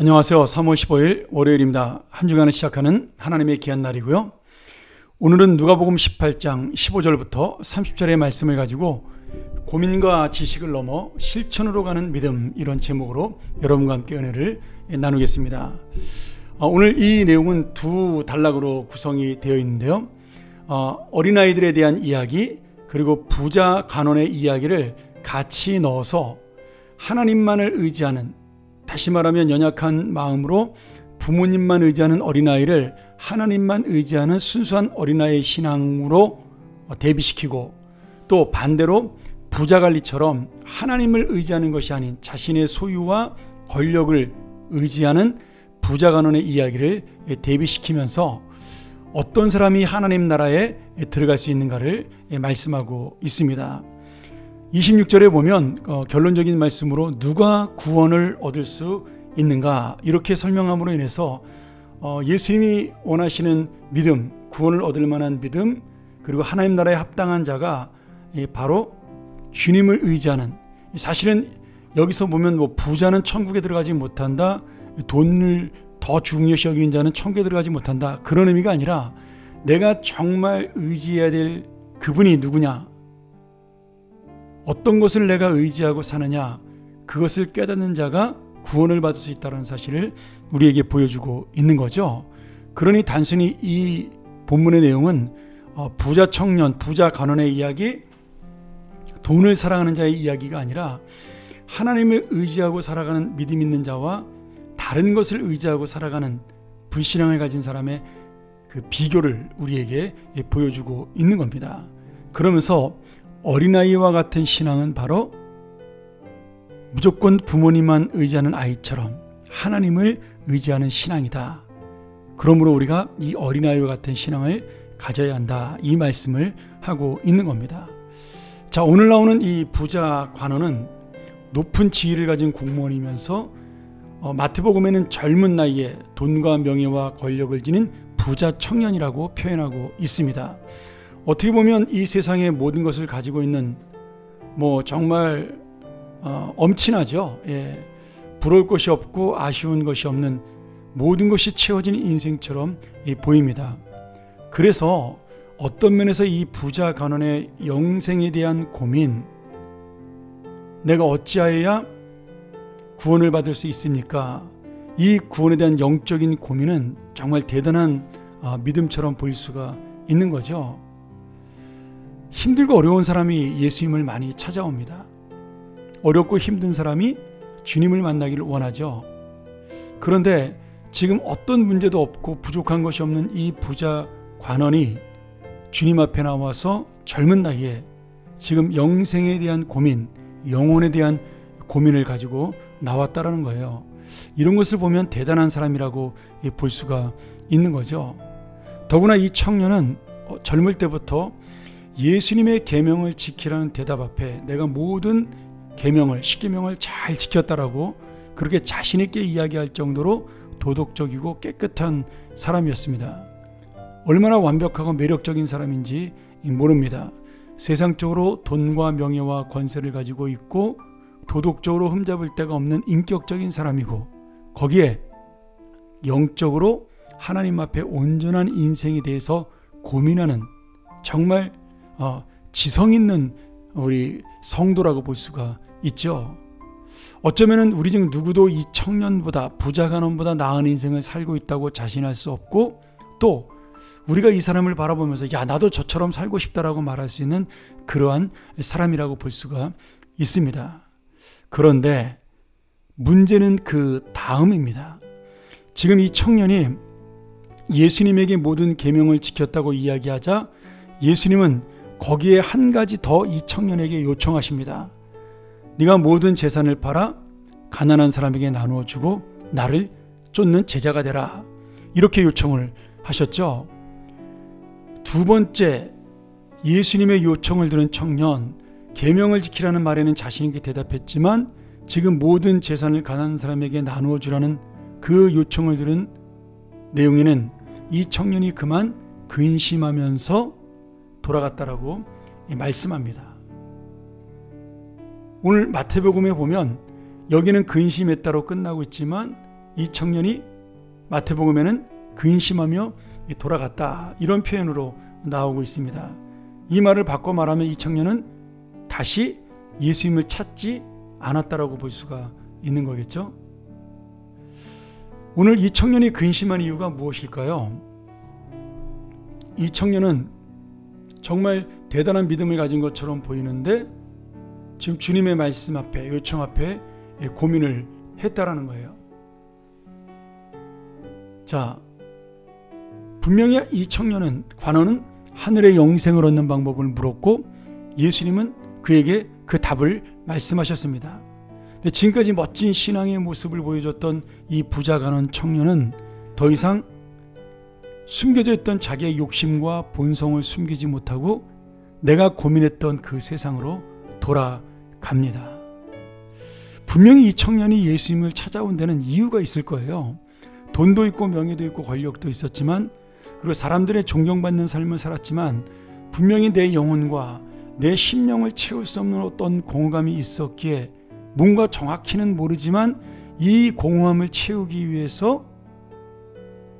안녕하세요. 3월 15일 월요일입니다. 한 주간을 시작하는 하나님의 귀한 날이고요. 오늘은 누가복음 18장 15절부터 30절의 말씀을 가지고 고민과 지식을 넘어 실천으로 가는 믿음, 이런 제목으로 여러분과 함께 은혜를 나누겠습니다. 오늘 이 내용은 두 단락으로 구성이 되어 있는데요. 어린아이들에 대한 이야기, 그리고 부자 간원의 이야기를 같이 넣어서 하나님만을 의지하는, 다시 말하면 연약한 마음으로 부모님만 의지하는 어린아이를 하나님만 의지하는 순수한 어린아이의 신앙으로 대비시키고, 또 반대로 부자관리처럼 하나님을 의지하는 것이 아닌 자신의 소유와 권력을 의지하는 부자간원의 이야기를 대비시키면서 어떤 사람이 하나님 나라에 들어갈 수 있는가를 말씀하고 있습니다. 26절에 보면 결론적인 말씀으로 누가 구원을 얻을 수 있는가, 이렇게 설명함으로 인해서 예수님이 원하시는 믿음, 구원을 얻을 만한 믿음, 그리고 하나님 나라에 합당한 자가 바로 주님을 의지하는, 사실은 여기서 보면 부자는 천국에 들어가지 못한다, 돈을 더 중요시 여기는 자는 천국에 들어가지 못한다, 그런 의미가 아니라 내가 정말 의지해야 될 그분이 누구냐, 어떤 것을 내가 의지하고 사느냐, 그것을 깨닫는 자가 구원을 받을 수 있다는 사실을 우리에게 보여주고 있는 거죠. 그러니 단순히 이 본문의 내용은 부자 청년, 부자 간원의 이야기, 돈을 사랑하는 자의 이야기가 아니라 하나님을 의지하고 살아가는 믿음 있는 자와 다른 것을 의지하고 살아가는 불신앙을 가진 사람의 그 비교를 우리에게 보여주고 있는 겁니다. 그러면서 어린아이와 같은 신앙은 바로 무조건 부모님만 의지하는 아이처럼 하나님을 의지하는 신앙이다. 그러므로 우리가 이 어린아이와 같은 신앙을 가져야 한다, 이 말씀을 하고 있는 겁니다. 자, 오늘 나오는 이 부자 관원은 높은 지위를 가진 공무원이면서 마태복음에는 젊은 나이에 돈과 명예와 권력을 지닌 부자 청년이라고 표현하고 있습니다. 어떻게 보면 이 세상의 모든 것을 가지고 있는 정말 엄친하죠. 부러울 것이 없고 아쉬운 것이 없는 모든 것이 채워진 인생처럼 보입니다. 그래서 어떤 면에서 이 부자 간원의 영생에 대한 고민, 내가 어찌하여야 구원을 받을 수 있습니까? 이 구원에 대한 영적인 고민은 정말 대단한 믿음처럼 보일 수가 있는 거죠. 힘들고 어려운 사람이 예수님을 많이 찾아옵니다. 어렵고 힘든 사람이 주님을 만나기를 원하죠. 그런데 지금 어떤 문제도 없고 부족한 것이 없는 이 부자 관원이 주님 앞에 나와서 젊은 나이에 지금 영생에 대한 고민, 영혼에 대한 고민을 가지고 나왔다라는 거예요. 이런 것을 보면 대단한 사람이라고 볼 수가 있는 거죠. 더구나 이 청년은 젊을 때부터 예수님의 계명을 지키라는 대답 앞에 내가 모든 계명을, 10계명을 잘 지켰다라고 그렇게 자신 있게 이야기할 정도로 도덕적이고 깨끗한 사람이었습니다. 얼마나 완벽하고 매력적인 사람인지 모릅니다. 세상적으로 돈과 명예와 권세를 가지고 있고 도덕적으로 흠잡을 데가 없는 인격적인 사람이고, 거기에 영적으로 하나님 앞에 온전한 인생에 대해서 고민하는 정말 지성 있는 우리 성도라고 볼 수가 있죠. 어쩌면 우리 중 누구도 이 청년보다, 부자 간원보다 나은 인생을 살고 있다고 자신할 수 없고, 또 우리가 이 사람을 바라보면서 야, 나도 저처럼 살고 싶다라고 말할 수 있는 그러한 사람이라고 볼 수가 있습니다. 그런데 문제는 그 다음입니다. 지금 이 청년이 예수님에게 모든 계명을 지켰다고 이야기하자 예수님은 거기에 한 가지 더 이 청년에게 요청하십니다. 네가 모든 재산을 팔아 가난한 사람에게 나누어 주고 나를 쫓는 제자가 되라, 이렇게 요청을 하셨죠. 두 번째, 예수님의 요청을 들은 청년, 계명을 지키라는 말에는 자신 있게 대답했지만 지금 모든 재산을 가난한 사람에게 나누어 주라는 그 요청을 들은 내용에는 이 청년이 그만 근심하면서 돌아갔다라고 말씀합니다. 오늘 마태복음에 보면 여기는 근심했다로 끝나고 있지만 이 청년이 마태복음에는 근심하며 돌아갔다, 이런 표현으로 나오고 있습니다. 이 말을 바꿔 말하면 이 청년은 다시 예수님을 찾지 않았다라고 볼 수가 있는 거겠죠. 오늘 이 청년이 근심한 이유가 무엇일까요? 이 청년은 정말 대단한 믿음을 가진 것처럼 보이는데 지금 주님의 말씀 앞에, 요청 앞에 고민을 했다라는 거예요. 자, 분명히 이 청년은, 관원은 하늘의 영생을 얻는 방법을 물었고 예수님은 그에게 그 답을 말씀하셨습니다. 근데 지금까지 멋진 신앙의 모습을 보여줬던 이 부자 관원 청년은 더 이상 숨겨져 있던 자기의 욕심과 본성을 숨기지 못하고 내가 고민했던 그 세상으로 돌아갑니다. 분명히 이 청년이 예수님을 찾아온 데는 이유가 있을 거예요. 돈도 있고 명예도 있고 권력도 있었지만, 그리고 사람들의 존경받는 삶을 살았지만 분명히 내 영혼과 내 심령을 채울 수 없는 어떤 공허감이 있었기에 뭔가 정확히는 모르지만 이 공허함을 채우기 위해서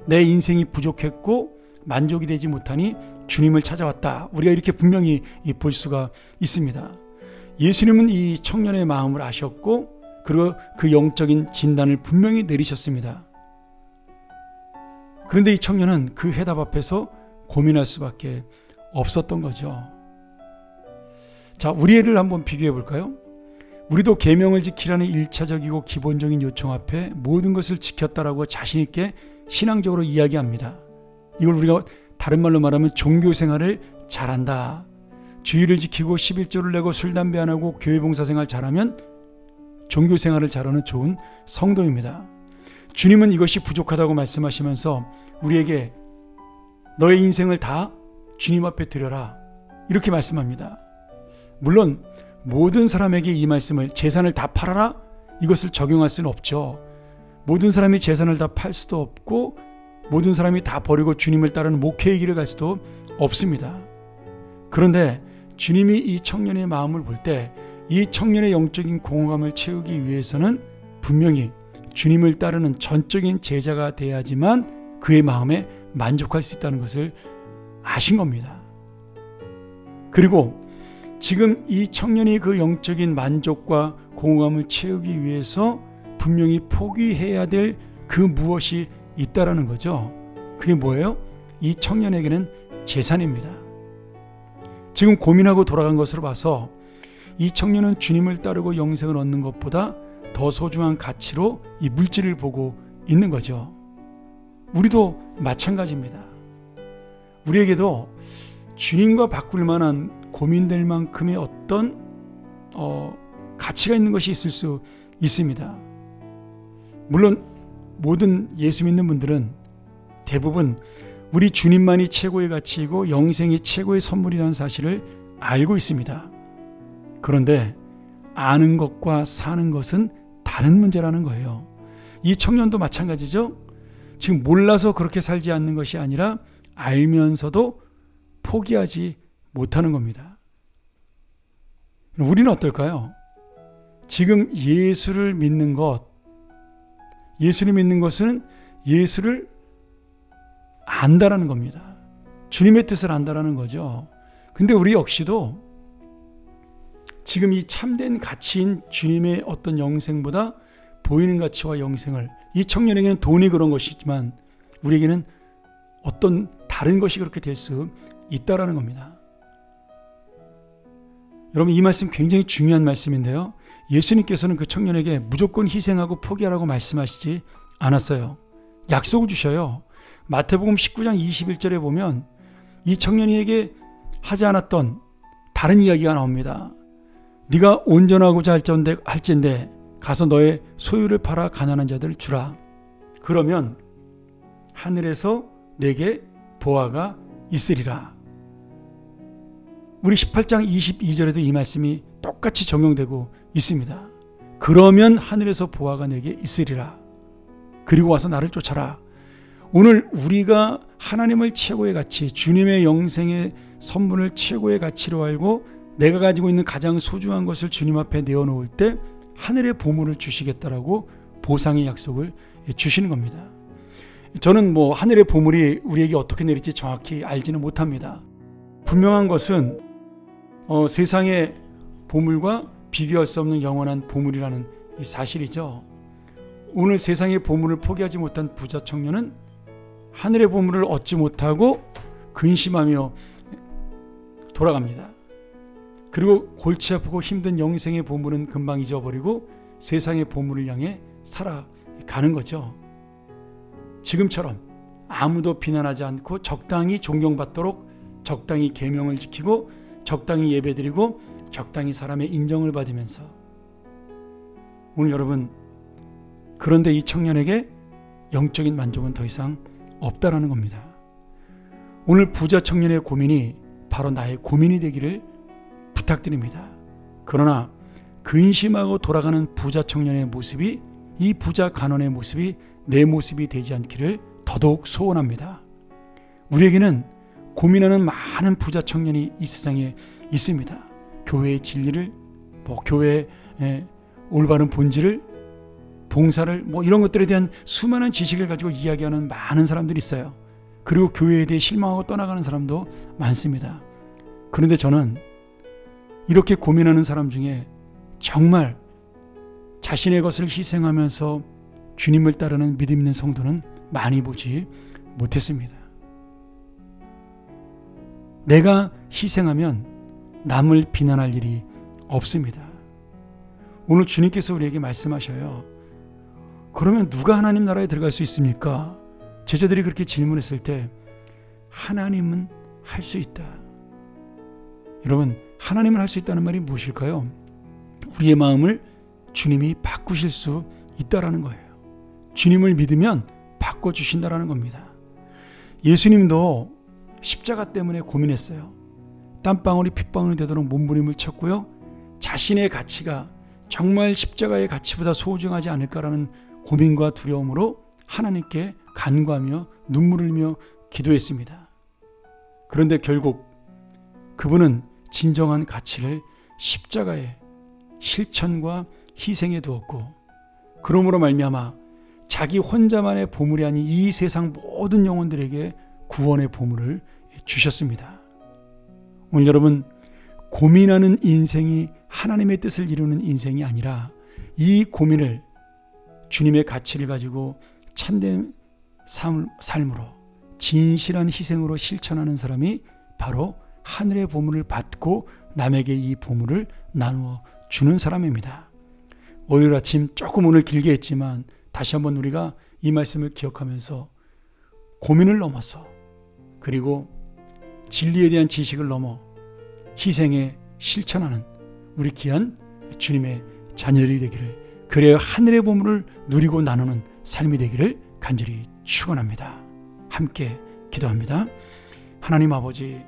내 인생이 부족했고 만족이 되지 못하니 주님을 찾아왔다. 우리가 이렇게 분명히 볼 수가 있습니다. 예수님은 이 청년의 마음을 아셨고 그리고 그 영적인 진단을 분명히 내리셨습니다. 그런데 이 청년은 그 해답 앞에서 고민할 수밖에 없었던 거죠. 자, 우리를 한번 비교해 볼까요? 우리도 계명을 지키라는 1차적이고 기본적인 요청 앞에 모든 것을 지켰다라고 자신 있게 신앙적으로 이야기합니다. 이걸 우리가 다른 말로 말하면 종교생활을 잘한다. 주의를 지키고 11조를 내고 술, 담배 안 하고 교회 봉사생활 잘하면 종교생활을 잘하는 좋은 성도입니다. 주님은 이것이 부족하다고 말씀하시면서 우리에게 너의 인생을 다 주님 앞에 드려라, 이렇게 말씀합니다. 물론 모든 사람에게 이 말씀을, 재산을 다 팔아라, 이것을 적용할 수는 없죠. 모든 사람이 재산을 다 팔 수도 없고 모든 사람이 다 버리고 주님을 따르는 목회의 길을 갈 수도 없습니다. 그런데 주님이 이 청년의 마음을 볼 때 이 청년의 영적인 공허감을 채우기 위해서는 분명히 주님을 따르는 전적인 제자가 돼야지만 그의 마음에 만족할 수 있다는 것을 아신 겁니다. 그리고 지금 이 청년이 그 영적인 만족과 공허감을 채우기 위해서 분명히 포기해야 될 그 무엇이 있다라는 거죠. 그게 뭐예요? 이 청년에게는 재산입니다. 지금 고민하고 돌아간 것으로 봐서 이 청년은 주님을 따르고 영생을 얻는 것보다 더 소중한 가치로 이 물질을 보고 있는 거죠. 우리도 마찬가지입니다. 우리에게도 주님과 바꿀 만한 고민될 만큼의 어떤 가치가 있는 것이 있을 수 있습니다. 물론 모든 예수 믿는 분들은 대부분 우리 주님만이 최고의 가치이고 영생이 최고의 선물이라는 사실을 알고 있습니다. 그런데 아는 것과 사는 것은 다른 문제라는 거예요. 이 청년도 마찬가지죠. 지금 몰라서 그렇게 살지 않는 것이 아니라 알면서도 포기하지 못하는 겁니다. 우리는 어떨까요? 지금 예수를 믿는 것, 예수를 믿는 것은 예수를 안다라는 겁니다. 주님의 뜻을 안다라는 거죠. 근데 우리 역시도 지금 이 참된 가치인 주님의 어떤 영생보다 보이는 가치와 영생을, 이 청년에게는 돈이 그런 것이지만 우리에게는 어떤 다른 것이 그렇게 될 수 있다라는 겁니다. 여러분, 이 말씀 굉장히 중요한 말씀인데요. 예수님께서는 그 청년에게 무조건 희생하고 포기하라고 말씀하시지 않았어요. 약속을 주셔요. 마태복음 19장 21절에 보면 이 청년이에게 하지 않았던 다른 이야기가 나옵니다. 네가 온전하고자 할진대 가서 너의 소유를 팔아 가난한 자들 주라. 그러면 하늘에서 내게 보화가 있으리라. 우리 18장 22절에도 이 말씀이 똑같이 적용되고 있습니다. 그러면 하늘에서 보화가 내게 있으리라. 그리고 와서 나를 쫓아라. 오늘 우리가 하나님을 최고의 가치, 주님의 영생의 선물을 최고의 가치로 알고 내가 가지고 있는 가장 소중한 것을 주님 앞에 내어놓을 때 하늘의 보물을 주시겠다라고 보상의 약속을 주시는 겁니다. 저는 뭐 하늘의 보물이 우리에게 어떻게 내릴지 정확히 알지는 못합니다. 분명한 것은 세상의 보물과 비교할 수 없는 영원한 보물이라는 이 사실이죠. 오늘 세상의 보물을 포기하지 못한 부자 청년은 하늘의 보물을 얻지 못하고 근심하며 돌아갑니다. 그리고 골치 아프고 힘든 영생의 보물은 금방 잊어버리고 세상의 보물을 향해 살아가는 거죠. 지금처럼 아무도 비난하지 않고 적당히 존경받도록 적당히 계명을 지키고 적당히 예배드리고 적당히 사람의 인정을 받으면서 오늘 여러분, 그런데 이 청년에게 영적인 만족은 더 이상 없다라는 겁니다. 오늘 부자 청년의 고민이 바로 나의 고민이 되기를 부탁드립니다. 그러나 근심하고 돌아가는 부자 청년의 모습이, 이 부자 간원의 모습이 내 모습이 되지 않기를 더더욱 소원합니다. 우리에게는 고민하는 많은 부자 청년이 이 세상에 있습니다. 교회의 진리를, 교회의 올바른 본질을, 봉사를, 이런 것들에 대한 수많은 지식을 가지고 이야기하는 많은 사람들이 있어요. 그리고 교회에 대해 실망하고 떠나가는 사람도 많습니다. 그런데 저는 이렇게 고민하는 사람 중에 정말 자신의 것을 희생하면서 주님을 따르는 믿음 있는 성도는 많이 보지 못했습니다. 내가 희생하면 남을 비난할 일이 없습니다. 오늘 주님께서 우리에게 말씀하셔요. 그러면 누가 하나님 나라에 들어갈 수 있습니까? 제자들이 그렇게 질문했을 때 하나님은 할 수 있다. 여러분, 하나님은 할 수 있다는 말이 무엇일까요? 우리의 마음을 주님이 바꾸실 수 있다라는 거예요. 주님을 믿으면 바꿔주신다라는 겁니다. 예수님도 십자가 때문에 고민했어요. 땀방울이 핏방울이 되도록 몸부림을 쳤고요. 자신의 가치가 정말 십자가의 가치보다 소중하지 않을까라는 고민과 두려움으로 하나님께 간구하며 눈물을 흘리며 기도했습니다. 그런데 결국 그분은 진정한 가치를 십자가의 실천과 희생에 두었고, 그러므로 말미암아 자기 혼자만의 보물이 아닌 이 세상 모든 영혼들에게 구원의 보물을 주셨습니다. 오늘 여러분, 고민하는 인생이 하나님의 뜻을 이루는 인생이 아니라 이 고민을 주님의 가치를 가지고 참된 삶으로 진실한 희생으로 실천하는 사람이 바로 하늘의 보물을 받고 남에게 이 보물을 나누어 주는 사람입니다. 월요일 아침 조금 오늘 길게 했지만 다시 한번 우리가 이 말씀을 기억하면서 고민을 넘어서, 그리고 진리에 대한 지식을 넘어 희생에 실천하는 우리 귀한 주님의 자녀들이 되기를, 그래야 하늘의 보물을 누리고 나누는 삶이 되기를 간절히 축원합니다. 함께 기도합니다. 하나님 아버지,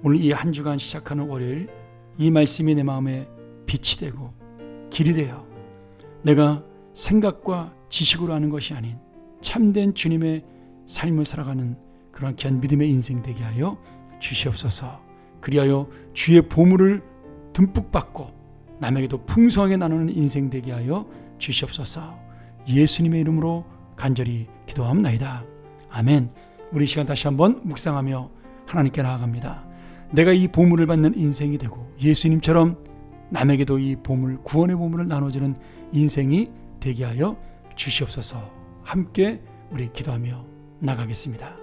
오늘 이 한 주간 시작하는 월요일, 이 말씀이 내 마음에 빛이 되고 길이 되어 내가 생각과 지식으로 하는 것이 아닌 참된 주님의 삶을 살아가는 그런 귀한 믿음의 인생 되게 하여 주시옵소서. 그리하여 주의 보물을 듬뿍 받고 남에게도 풍성하게 나누는 인생 되게 하여 주시옵소서. 예수님의 이름으로 간절히 기도합나이다. 아멘. 우리 시간 다시 한번 묵상하며 하나님께 나아갑니다. 내가 이 보물을 받는 인생이 되고 예수님처럼 남에게도 이 보물, 구원의 보물을 나눠주는 인생이 되게 하여 주시옵소서. 함께 우리 기도하며 나가겠습니다.